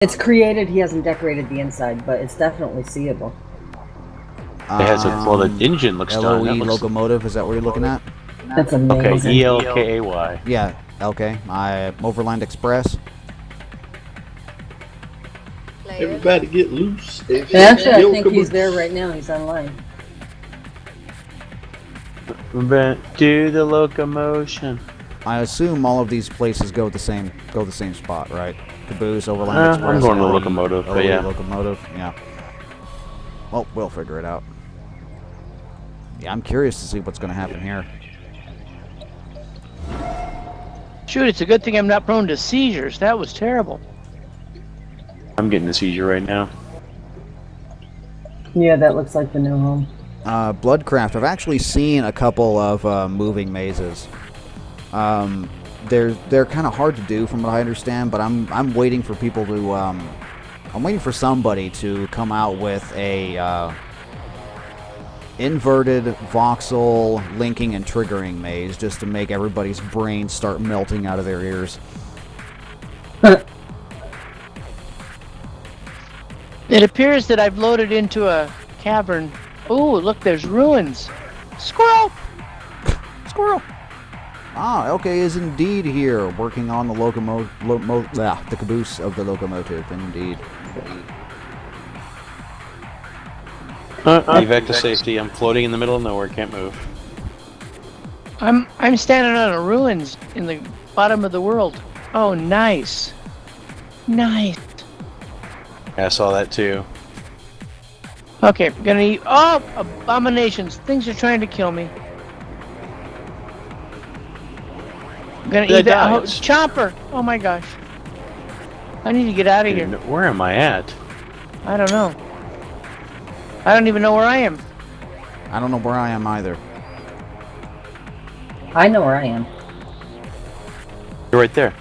It's created, he hasn't decorated the inside, but it's definitely seeable. It has a, well, the engine looks done. LOE Locomotive, is that what you're looking at? That's amazing. Okay, ELKAY. Yeah, Elkay. My Overland Express. Everybody get loose. Actually, I think he's there right now. He's online. Do the locomotion. I assume all of these places go the same spot, right? Caboose, Overland Express. I'm going to LOE, Locomotive, but LOE, yeah. Locomotive, yeah. Well, we'll figure it out. Yeah, I'm curious to see what's going to happen here. Shoot, it's a good thing I'm not prone to seizures. That was terrible. I'm getting a seizure right now. Yeah, that looks like the new home. Bloodcraft. I've actually seen a couple of moving mazes. They're kind of hard to do, from what I understand. But I'm waiting for people to. I'm waiting for somebody to come out with a inverted voxel linking and triggering maze, just to make everybody's brains start melting out of their ears. It appears that I've loaded into a cavern. Ooh, look, there's ruins. Squirrel! Squirrel! Ah, Elkay is indeed here, working on the the caboose of the locomotive, indeed. Evac to safety. I'm floating in the middle of nowhere. Can't move. I'm standing on a ruins in the bottom of the world. Oh, nice. Nice. Yeah, I saw that too. Okay, gonna eat. Oh, abominations. Things are trying to kill me. I'm gonna eat that. Oh, chopper! Oh my gosh. I need to get out of here. Where am I at? I don't know. I don't even know where I am. I don't know where I am either. I know where I am. You're right there.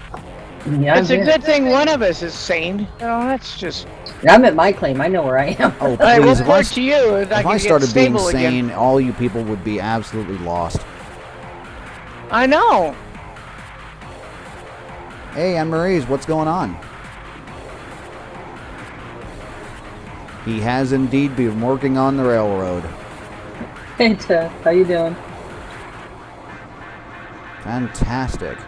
Yeah, It's a good thing one of us is sane. Oh, that's just... I'm at my claim. I know where I am. Oh, I please, report to you. if I started being sane, again. all you people would be absolutely lost. I know. Hey, Anne-Marie's, what's going on? He has indeed been working on the railroad. Hey, Jeff. How you doing? Fantastic.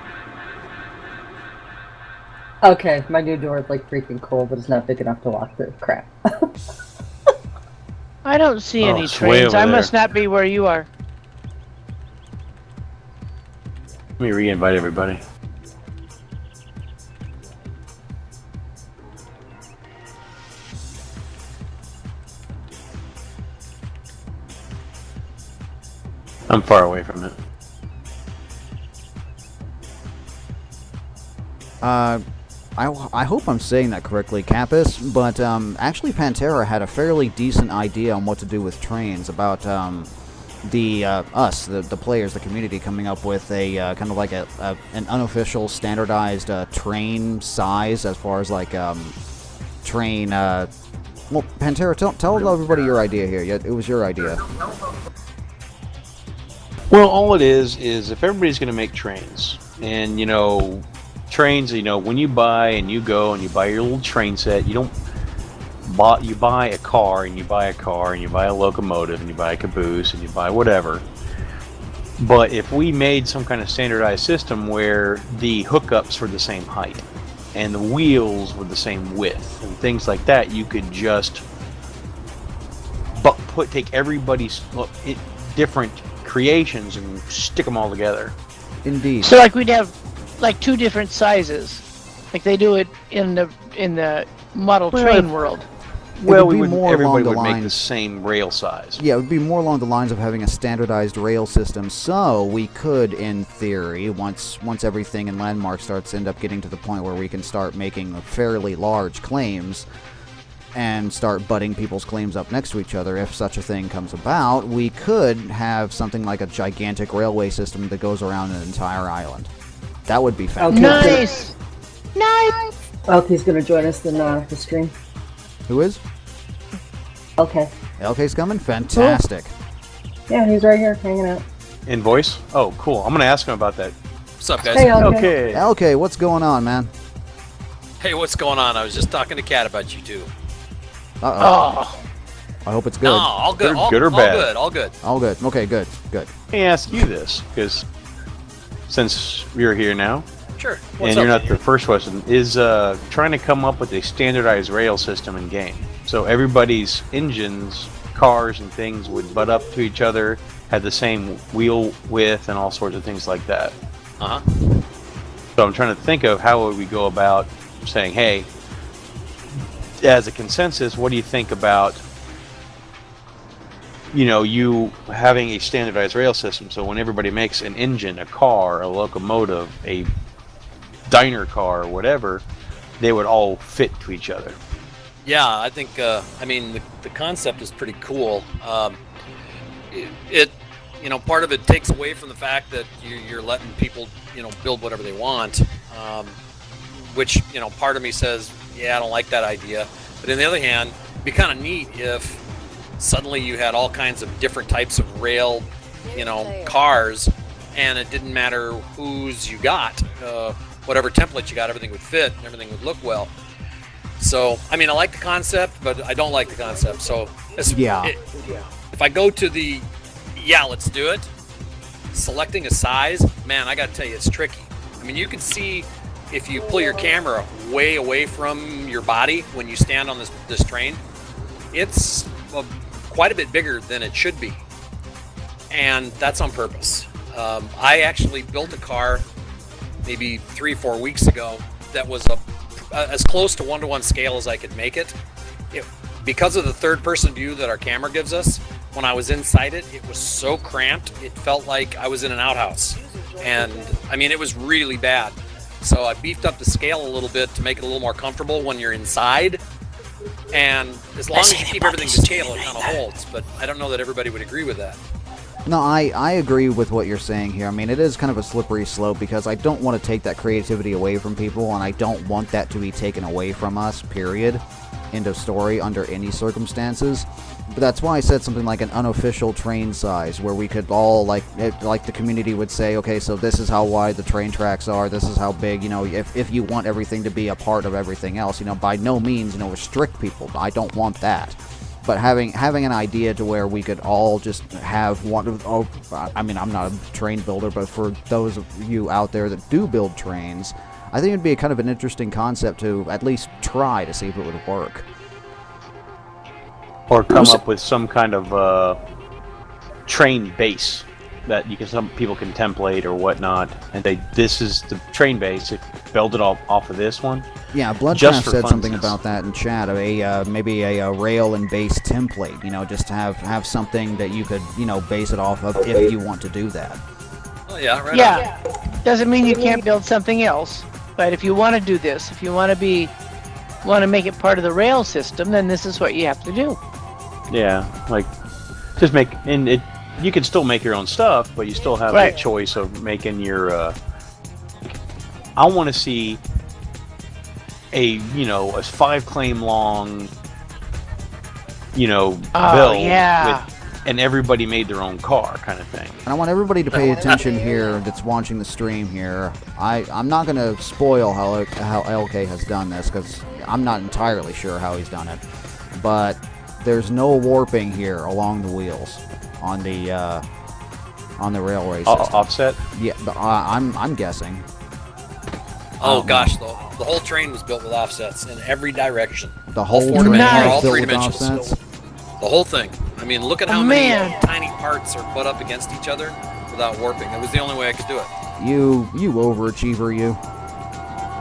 Okay, my new door is like freaking cool, but it's not big enough to lock the crap. I don't see any it's way trains. over I there. must not be where you are. Let me re-invite everybody. I'm far away from it. I hope I'm saying that correctly, Capus, but actually Pantera had a fairly decent idea on what to do with trains, about the players, the community, coming up with a kind of like an unofficial standardized train size, as far as like train. Well, Pantera, tell everybody your idea here. Yeah, it was your idea. Well, all it is if everybody's going to make trains, and you know, trains, you know, when you buy and you go and you buy your little train set, you don't buy, you buy a car and you buy a car and you buy a locomotive and you buy a caboose and you buy whatever. But if we made some kind of standardized system where the hookups were the same height and the wheels were the same width and things like that, you could just take everybody's different creations and stick them all together. Indeed. So like we'd have like two different sizes, like they do it in the model train world. Well, would be more everybody along the would make lines- the same rail size. Yeah, it would be more along the lines of having a standardized rail system, so we could, in theory, once everything in Landmark starts end up getting to the point where we can start making fairly large claims and start butting people's claims up next to each other, if such a thing comes about, we could have something like a gigantic railway system that goes around an entire island. That would be fantastic. Nice! Nice! Elkay's gonna join us in the stream. Who is? Okay. Elkay's coming? Fantastic. Yeah, he's right here hanging out. In voice? Oh, cool. I'm going to ask him about that. What's up, guys? Hey, Elkay. Okay. Elkay, what's going on, man? Hey, what's going on? I was just talking to Kat about you two. Uh-oh. Oh, I hope it's good. No, all good. Good or bad? All good. All good. Okay, good. Good. Let me ask you this, because since you're here now, Sure. and you're not the first person, is trying to come up with a standardized rail system in game. So everybody's engines, cars, and things would butt up to each other, had the same wheel width, and all sorts of things like that. Uh-huh. So I'm trying to think of how would we go about saying, hey, as a consensus, what do you think about, you having a standardized rail system? So when everybody makes an engine, a car, a locomotive, a diner car, or whatever, they would all fit to each other. Yeah, I think, the concept is pretty cool. Part of it takes away from the fact that you're letting people, build whatever they want, which, part of me says, yeah, I don't like that idea. But on the other hand, it'd be kind of neat if suddenly you had all kinds of different types of rail, cars, and it didn't matter whose you got. Whatever template you got, everything would fit and everything would look well. So, I like the concept, but I don't like the concept. So, if I go to the, let's do it, selecting a size, man, I got to tell you, it's tricky. You can see if you pull your camera way away from your body when you stand on this train, it's quite a bit bigger than it should be. And that's on purpose. I actually built a car maybe 3 or 4 weeks ago that was as close to one-to-one scale as I could make it. Because of the third-person view that our camera gives us, when I was inside it, it was so cramped, it felt like I was in an outhouse. And, it was really bad. So I beefed up the scale a little bit to make it a little more comfortable when you're inside. And as long as you keep everything to scale, it kind of holds. But I don't know that everybody would agree with that. No, I agree with what you're saying here. It is kind of a slippery slope because I don't want to take that creativity away from people, and I don't want that to be taken away from us, period. End of story, under any circumstances. But that's why I said something like an unofficial train size, where we could all, like the community would say, okay, so this is how wide the train tracks are, this is how big, if you want everything to be a part of everything else, by no means, restrict people. I don't want that. But having an idea to where we could all just have one of, I'm not a train builder, but for those of you out there that do build trains, I think it'd be kind of an interesting concept to at least try to see if it would work. Or come up with some kind of train base that some people can template or whatnot, and this is the train base. Build it off of this one. Yeah, Bloodcraft said something about that in chat. Maybe a rail and base template. Just have something that you could base it off of if you want to do that. Oh yeah, right. Yeah, doesn't mean you can't build something else. But if you want to do this, if you want to make it part of the rail system, then this is what you have to do. Yeah, just make, and you can still make your own stuff, but you still have the choice of making your. I want to see a 5-claim long, bill. Yeah. And everybody made their own car, kind of thing. And I want everybody to pay attention here that's watching the stream here. I'm not going to spoil how Elkay has done this, because I'm not entirely sure how he's done it. But there's no warping here along the wheels on the railway system. Offset? Yeah, I'm guessing. Oh gosh, the whole train was built with offsets in every direction. The whole train, was all built three with dimensions. offsets? The whole thing. Look at how many tiny parts are put up against each other without warping. It was the only way I could do it. You overachiever, you.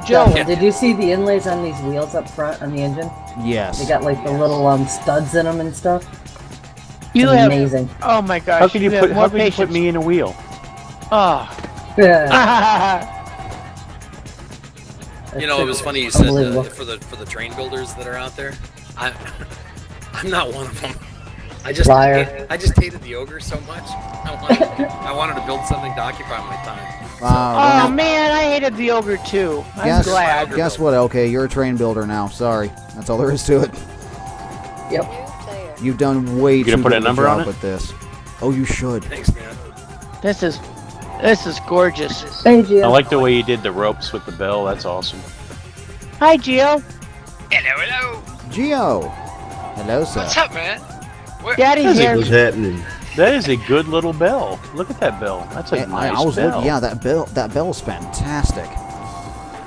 Joe, did you see the inlays on these wheels up front on the engine? Yes. They got the little studs in them and stuff. You it's have amazing. Oh my gosh! How could you put me in a wheel? Oh. Yeah. It was funny you said for the train builders that are out there. I'm not one of them. I just hated the ogre so much. I wanted to build something to occupy my time. Man, I hated the ogre too. I'm glad. Guess what, Elkay? You're a train builder now. Sorry, that's all there is to it. Yep. You've done way too good a job with this. Oh, you should. Thanks, man. This is gorgeous. Thank you. I like the way you did the ropes with the bell. That's awesome. Hi, Gio. Hello. Geo. Hello, sir. What's up, man? Daddy's here. What's happening? That is a good little bell. Look at that bell. That's a nice I was bell. looking. Yeah, that bell's fantastic.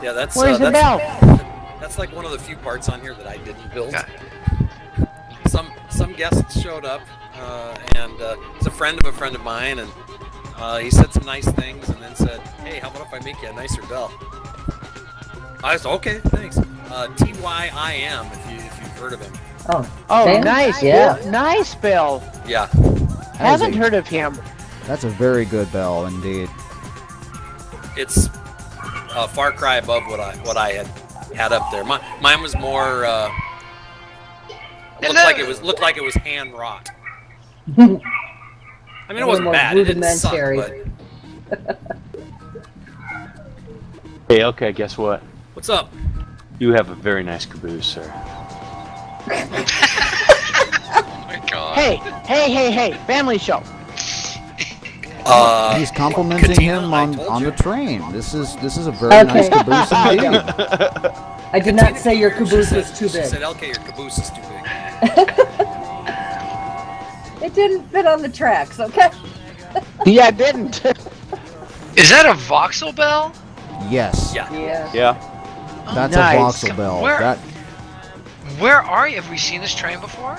Yeah, that's Where's the bell? That's like one of the few parts on here that I didn't build. Yeah. Some guests showed up, and it's a friend of mine, and he said some nice things, and then said, "Hey, how about if I make you a nicer bell?" I was okay, thanks. TYIM, if you've heard of him. Oh, Oh, Sam? nice. Yeah. Nice, Bill. Yeah. Haven't heard of him. That's a very good bell indeed. It's a far cry above what I had up there. Mine was more looked like it was hand wrought. I mean, it wasn't more bad. It didn't suck, rudimentary. but Hey, okay, guess what? what's up? You have a very nice caboose, sir. Oh my god. Hey, family show. He's complimenting Katina, him I on told you. the train. This is a very nice Okay. caboose indeed. I did not say your She caboose said- was too She big. said, "Elkay, your caboose is too big." It didn't fit on the tracks, okay? Yeah, it didn't. Is that a voxel bell? Yes. Yeah. Yeah. Yeah. That's Nice. a voxel bell. Where are you? Have we seen this train before?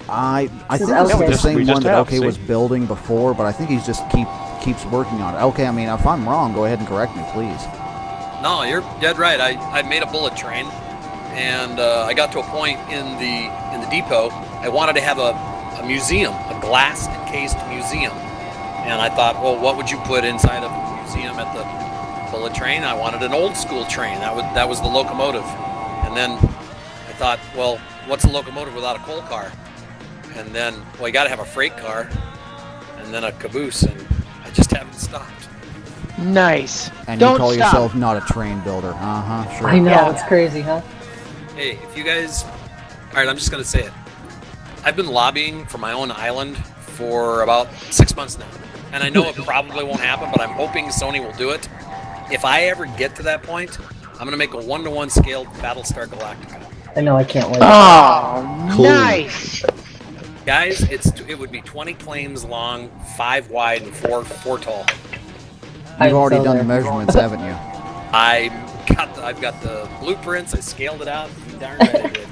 I This think is this is Elkay. the same We one just that have, Elkay was see? building before, but I think he's just keeps working on it. Okay, I mean, if I'm wrong, go ahead and correct me, please. No, you're dead right. I made a bullet train, and I got to a point in the depot. I wanted to have a museum, a glass encased museum, and I thought, well, what would you put inside of a museum at the bullet train? I wanted an old school train. That was the locomotive, and then I thought, well, what's a locomotive without a coal car? And then, well, you got to have a freight car, and then a caboose, and I just haven't stopped. Nice. And Don't you call stop. yourself not a train builder. Sure. I know, Yeah. it's crazy, huh? Hey, if you guys... All right, I'm just going to say it. I've been lobbying for my own island for about 6 months now. And I know it probably won't happen, but I'm hoping Sony will do it. If I ever get to that point, I'm going to make a 1-to-1 scaled Battlestar Galactica. I know, I can't wait. Oh, Cool. nice. Guys, it would be 20 claims long, 5 wide, and 4 tall. I'm You've already so done the there. measurements, haven't you? I've got the blueprints. I scaled it out. You darn right I did.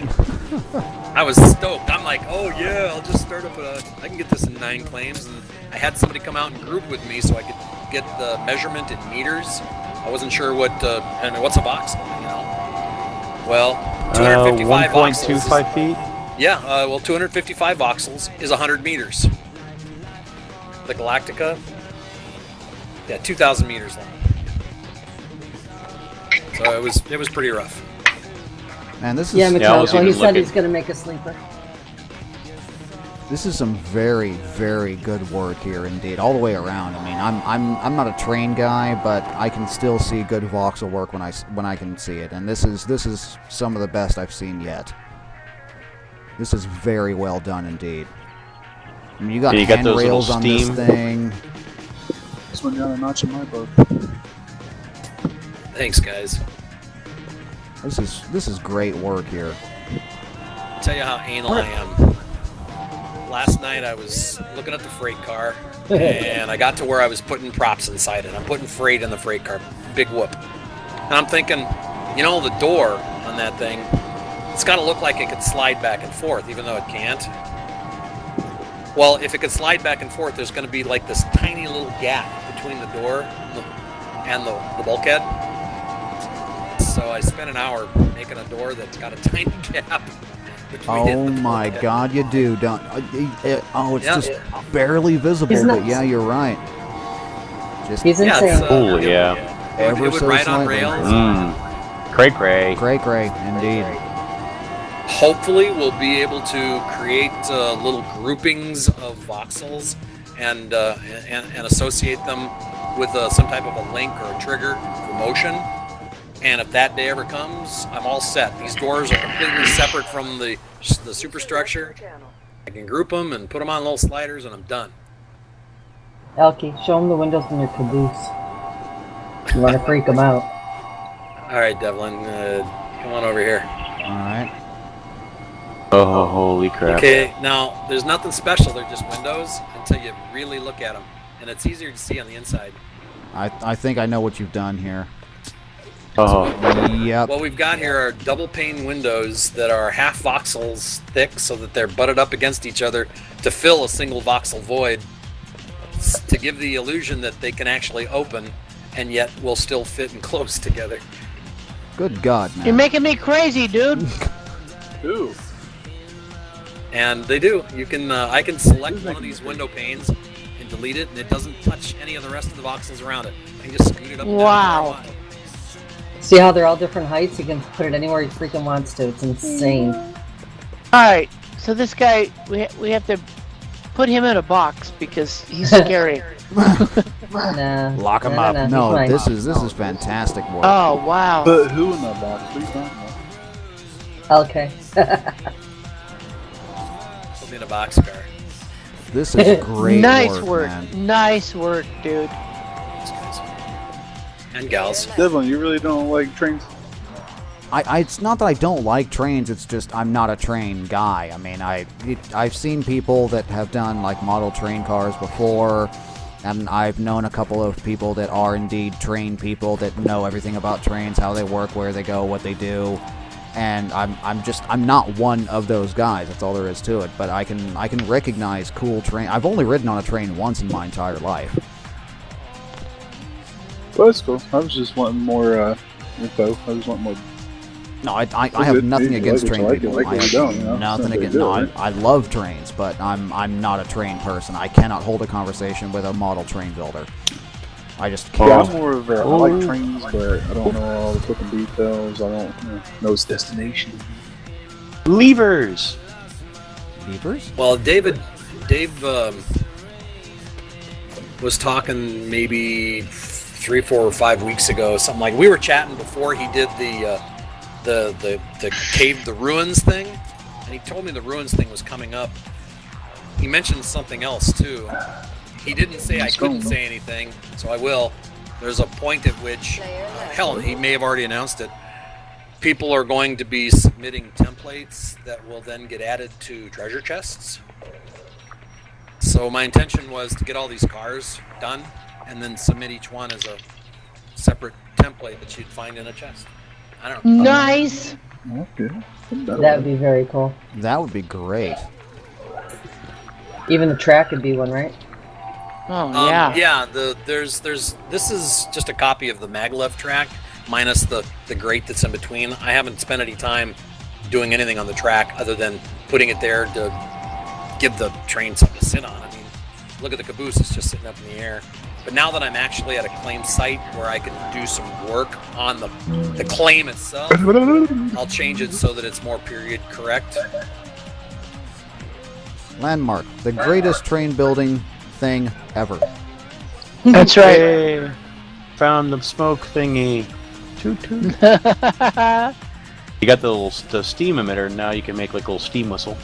I was stoked. I'm like, oh yeah, I'll just start up I can get this in 9 claims. And I had somebody come out and group with me so I could get the measurement in meters. I wasn't sure what's a voxel, you know? Well, 255 voxels. 1.25 feet. Yeah, 255 voxels is 100 meters. The Galactica, 2,000 meters long. So it was pretty rough. Man, this is Yeah, I was Metallica, even he said looking. he's gonna make a sleeper. This is some very, very good work here indeed, all the way around. I mean, I'm not a train guy, but I can still see good voxel work when I can see it, and this is some of the best I've seen yet. This is very well done indeed. I mean, you got Yeah, you got those handrails little on this steam. thing. This one got a notch in my book. Thanks, guys. This is great work here. I'll tell you how anal I am. Last night I was looking at the freight car, and I got to where I was putting props inside it. I'm putting freight in the freight car. Big whoop. And I'm thinking, the door on that thing, it's got to look like it could slide back and forth, even though it can't. Well, if it could slide back and forth, there's going to be like this tiny little gap between the door and the bulkhead. So I spent an hour making a door that's got a tiny gap between it Oh and the my bulkhead. God, you do, don't? It's Yeah. just barely visible, He's but nuts. yeah, you're right. Just He's Yeah, insane. it's, Oh, it- yeah. It would so ride on slightly. rails. Cray. Great, indeed. Hopefully, we'll be able to create little groupings of voxels and associate them with some type of a link or a trigger for motion. And if that day ever comes, I'm all set. These doors are completely separate from the superstructure. I can group them and put them on little sliders, and I'm done. Elkay, show him the windows in your caboose. You want to freak him out. All right, Devlin. Come on over here. Alright. Oh, holy crap. Okay, now, there's nothing special. They're just windows until you really look at them. And it's easier to see on the inside. I think I know what you've done here. Oh. Yep. What we've got here are double pane windows that are half voxels thick so that they're butted up against each other to fill a single voxel void to give the illusion that they can actually open and yet will still fit and close together. Good God, man. You're making me crazy, dude. Ooh. And they do. You can I can select one of these window panes and delete it, and it doesn't touch any of the rest of the voxels around it. I can just scoot it up and down. Wow. See how they're all different heights? You can put it anywhere he freaking wants to. It's insane. Alright, so this guy, we have to put him in a box because he's scary. Nah. Lock him No, up. no, No, he's this fine. is fantastic work. Oh, wow. But who in that box? What are you talking about? Elkay. Put me in a boxcar. This is great Nice work, work. man. Nice work, dude. And gals. Devlin, you really don't like trains? It's not that I don't like trains, it's just I'm not a train guy. I mean, I've seen people that have done like model train cars before, and I've known a couple of people that are indeed train people that know everything about trains, how they work, where they go, what they do. And I'm not one of those guys. That's all there is to it. But I can recognize cool train. I've only ridden on a train once in my entire life. Well, that's cool. I was just wanting more info. I was wanting more. No, I have nothing against train like it, people. like I what have you don't, you know? nothing Sounds against. good, No, right? I love trains, but I'm not a train person. I cannot hold a conversation with a model train builder. I just Yeah, can't. I'm more of a, I like trains, but I don't know all the fucking details. I don't know its destination. Levers! Levers? Well, Dave was talking maybe 3, 4, or 5 weeks ago, something like. We were chatting before he did the cave, the ruins thing, and he told me the ruins thing was coming up. He mentioned something else too. He didn't say I couldn't say anything, so I will. There's a point at which, hell, he may have already announced it. People are going to be submitting templates that will then get added to treasure chests. So my intention was to get all these cars done and then submit each one as a separate template that you'd find in a chest. I don't know. Nice. Okay. That would be very cool. That would be great. Even the track could be one, right? Oh, yeah. Yeah, this is just a copy of the maglev track minus the grate that's in between. I haven't spent any time doing anything on the track other than putting it there to give the train something to sit on. I mean, look at the caboose, it's just sitting up in the air. But now that I'm actually at a claim site where I can do some work on the claim itself, I'll change it so that it's more period correct. Landmark, the greatest train building thing ever. That's right. Hey, found the smoke thingy. Toot toot. You got the steam emitter, now you can make like a little steam whistle.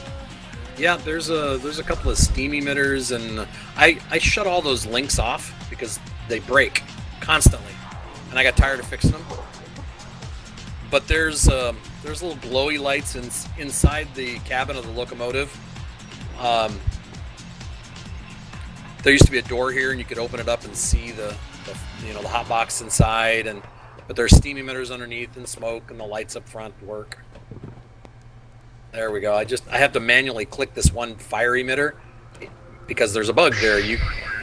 Yeah, there's a couple of steam emitters, and I shut all those links off because they break constantly, and I got tired of fixing them. But there's little glowy lights inside the cabin of the locomotive. There used to be a door here, and you could open it up and see the hot box inside, but there's steam emitters underneath and smoke, and the lights up front work. There we go. I have to manually click this one fire emitter because there's a bug there.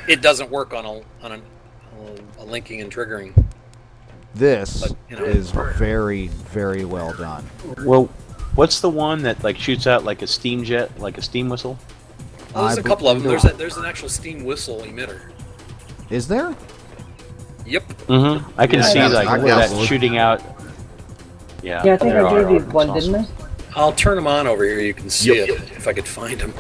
It doesn't work on a linking and triggering. This But, is very, very well done. Well, what's the one that like shoots out like a steam jet, like a steam whistle? Well, there's a couple of them. There's an actual steam whistle emitter. Is there? Yep. Mm-hmm. I can see like I that guess. shooting out. Yeah. Yeah, I think there I gave are. you It's one, awesome. didn't I? I'll turn them on over here. You can see it if I could find them.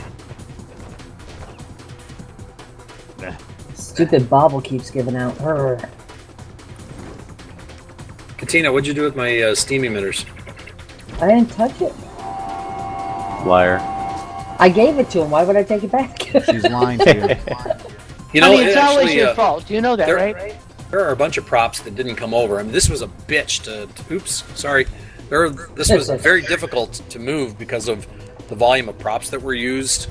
Stupid bauble keeps giving out. Urgh. Katina, what'd you do with my steam emitters? I didn't touch it. Liar. I gave it to him. Why would I take it back? She's lying to you. You know, Honey, it's it always actually, your fault. You know that, right? there are a bunch of props that didn't come over. I mean, this was a bitch to oops, sorry. This was very difficult to move because of the volume of props that were used,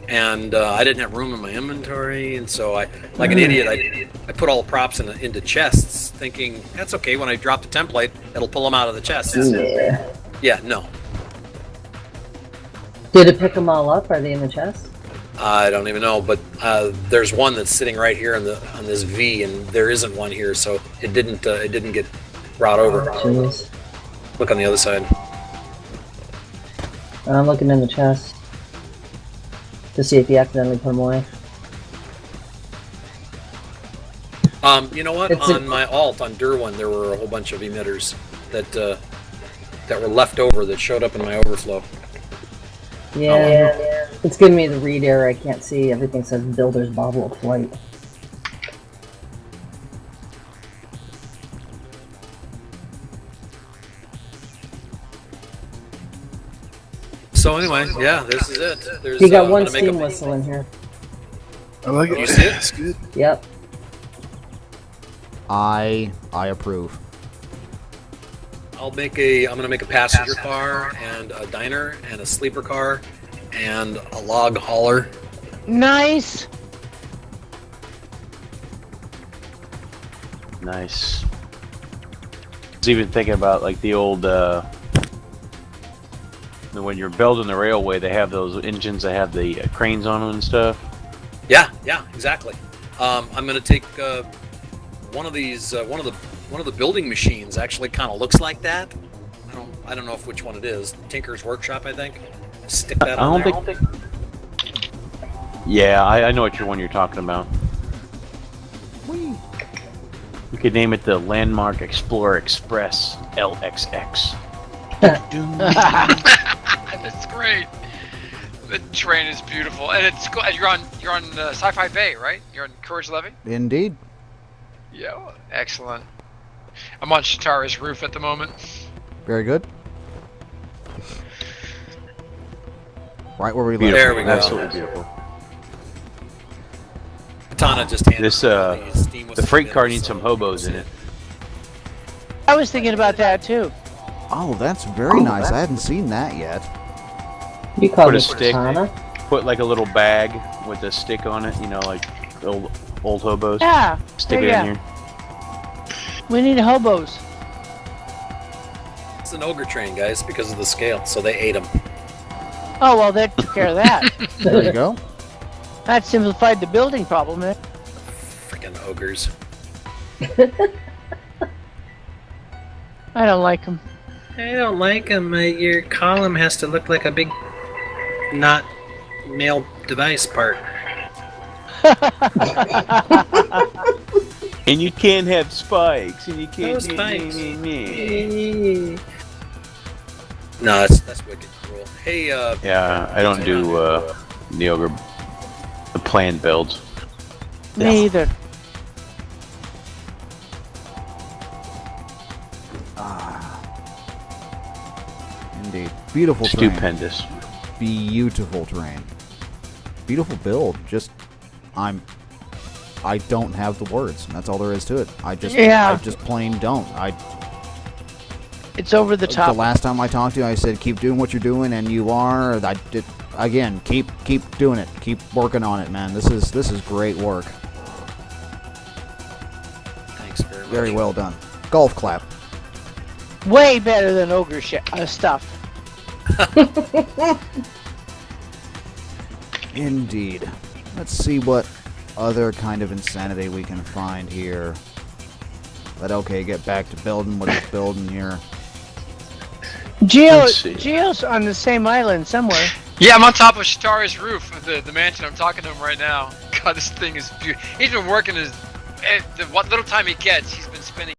and I didn't have room in my inventory, and so I, like an idiot, I put all the props into chests, thinking that's okay. When I drop the template, it'll pull them out of the chests. Yeah. Yeah, no. Did it pick them all up? Are they in the chest? I don't even know, but there's one that's sitting right here on this V, and there isn't one here, so it didn't get brought over. Jeez. Look on the other side. I'm looking in the chest to see if you accidentally put them away. You know what? On my alt on Derwin, there were a whole bunch of emitters that were left over that showed up in my overflow. Yeah, it's giving me the read error. I can't see. Everything says Builder's Bobble of Flight. So anyway, yeah, this is it. There's, You got one steam whistle in here. I like it. You see it? That's good. Yep. I approve. I'm gonna make a passenger car and a diner and a sleeper car and a log hauler. Nice. Nice. I was even thinking about like the old when you're building the railway, they have those engines that have the cranes on them and stuff. Yeah, exactly. I'm gonna take one of these. One of the building machines actually kind of looks like that. I don't know which one it is. Tinker's Workshop, I think. Stick that on there. Yeah, I know one you're talking about. You could name it the Landmark Explorer Express LXX. That's great. The train is beautiful, and it's you're on Sci-Fi Bay, right? You're on Courage Levy. Indeed. Yeah, excellent. I'm on Shatara's roof at the moment. Very good. Right where we live. There we go. Absolutely beautiful. Katana just handed This the freight car needs some hobos in it. I was thinking about that too. Oh, that's very nice. I hadn't seen that yet. You call Put a this stick. Katana? Put like a little bag with a stick on it. You know, like old hobos. Yeah. Stick it in here. We need hobos. It's an ogre train, guys, because of the scale. So they ate them. Oh well, that took care of that. There you go. That simplified the building problem. Eh? Freaking ogres. I don't like them. I don't like them. Your column has to look like a big, not male device part. And you can't have spikes, and you can't. No spikes. No, that's wicked cruel. Hey, Yeah, I don't do the ogre, the planned builds. Me either. Indeed. Beautiful train. Stupendous. Beautiful train. Beautiful build. I don't have the words. That's all there is to it. I just plain don't. It's over the top. The last time I talked to you, I said, keep doing what you're doing, and you are. I did again. Keep doing it. Keep working on it, man. This is great work. thanks very much. Very well done. Golf clap. Way better than ogre stuff. Indeed. Let's see what other kind of insanity we can find here. Let Elkay get back to building what he's building here. Geo's on the same island somewhere. Yeah, I'm on top of Shatara's roof of the mansion. I'm talking to him right now. God, this thing is beautiful. He's been working what little time he gets. He's been spending